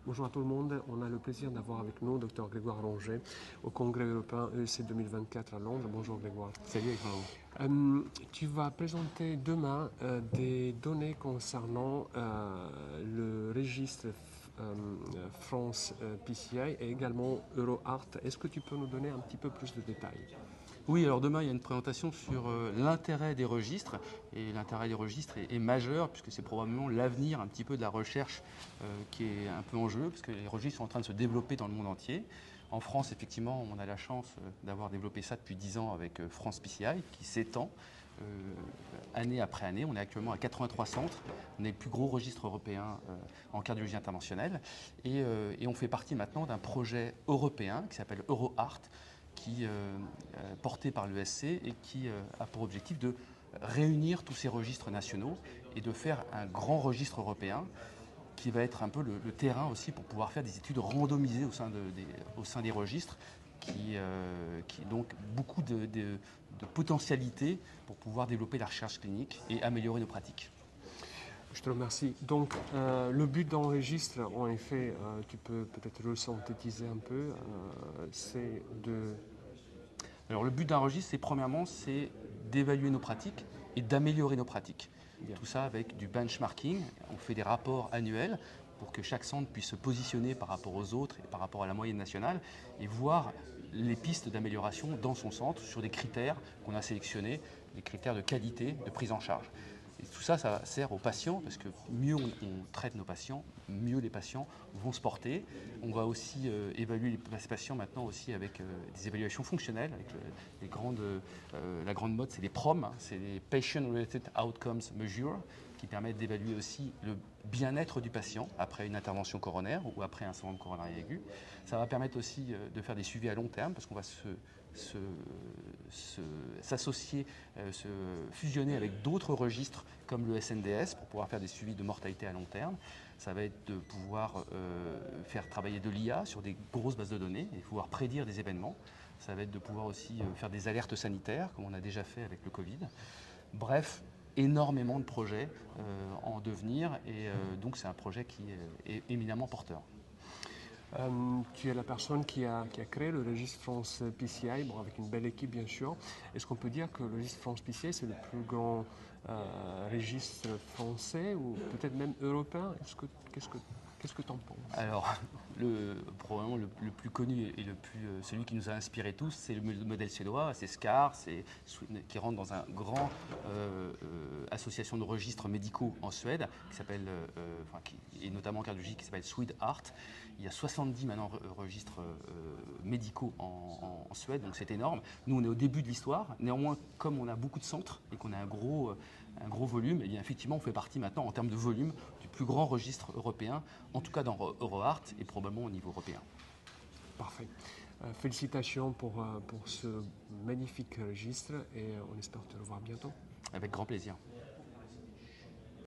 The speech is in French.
Bonjour à tout le monde. On a le plaisir d'avoir avec nous Dr Grégoire Ronget au Congrès européen EEC 2024 à Londres. Bonjour Grégoire. Salut Alexandre. Tu vas présenter demain des données concernant le registre France PCI et également EuroArt. Est-ce que tu peux nous donner un petit peu plus de détails? Oui, alors demain, il y a une présentation sur l'intérêt des registres. Et l'intérêt des registres est majeur, puisque c'est probablement l'avenir un petit peu de la recherche qui est un peu en jeu, parce que les registres sont en train de se développer dans le monde entier. En France, effectivement, on a la chance d'avoir développé ça depuis 10 ans avec France PCI, qui s'étend année après année. On est actuellement à 83 centres. On est le plus gros registre européen en cardiologie interventionnelle. Et on fait partie maintenant d'un projet européen qui s'appelle EuroArt, qui porté par l'ESC et qui a pour objectif de réunir tous ces registres nationaux et de faire un grand registre européen qui va être un peu le terrain aussi pour pouvoir faire des études randomisées au sein des registres qui donc beaucoup de potentialités pour pouvoir développer la recherche clinique et améliorer nos pratiques. Je te remercie. Donc, le but d'un registre, en effet, tu peux peut-être le synthétiser un peu, c'est de... Alors le but d'un registre, c'est premièrement, c'est d'évaluer nos pratiques et d'améliorer nos pratiques. Bien. Tout ça avec du benchmarking. On fait des rapports annuels pour que chaque centre puisse se positionner par rapport aux autres et par rapport à la moyenne nationale et voir les pistes d'amélioration dans son centre sur des critères qu'on a sélectionnés, des critères de qualité, de prise en charge. Et tout ça, ça sert aux patients parce que mieux on traite nos patients, mieux les patients vont se porter. On va aussi évaluer les patients maintenant aussi avec des évaluations fonctionnelles. Avec la grande mode, c'est les PROM, hein, c'est les Patient Related Outcomes Measure, qui permettent d'évaluer aussi le bien-être du patient après une intervention coronaire ou après un syndrome coronaire aigu. Ça va permettre aussi de faire des suivis à long terme parce qu'on va s'associer, se fusionner avec d'autres registres comme le SNDS pour pouvoir faire des suivis de mortalité à long terme. Ça va être de pouvoir faire travailler de l'IA sur des grosses bases de données et pouvoir prédire des événements. Ça va être de pouvoir aussi faire des alertes sanitaires comme on a déjà fait avec le Covid. Bref, énormément de projets en devenir et donc c'est un projet qui est éminemment porteur. Tu es la personne qui a créé le registre France PCI, bon, avec une belle équipe bien sûr. Est-ce qu'on peut dire que le registre France PCI c'est le plus grand registre français ou peut-être même européen? Qu'est-ce que tu en penses? Alors, probablement le plus connu et celui qui nous a inspiré tous, c'est le modèle suédois, c'est SCAR, qui rentre dans un grand association de registres médicaux en Suède, qui s'appelle, et notamment en cardiologie, qui s'appelle SwedeArt. Il y a 70 maintenant registres médicaux en Suède, donc c'est énorme. Nous, on est au début de l'histoire. Néanmoins, comme on a beaucoup de centres et qu'on a un gros volume, et bien effectivement, on fait partie maintenant, en termes de volume, du plus grand registre européen, en tout cas dans EuroArt et probablement au niveau européen. Parfait. Félicitations pour ce magnifique registre et on espère te revoir bientôt. Avec grand plaisir.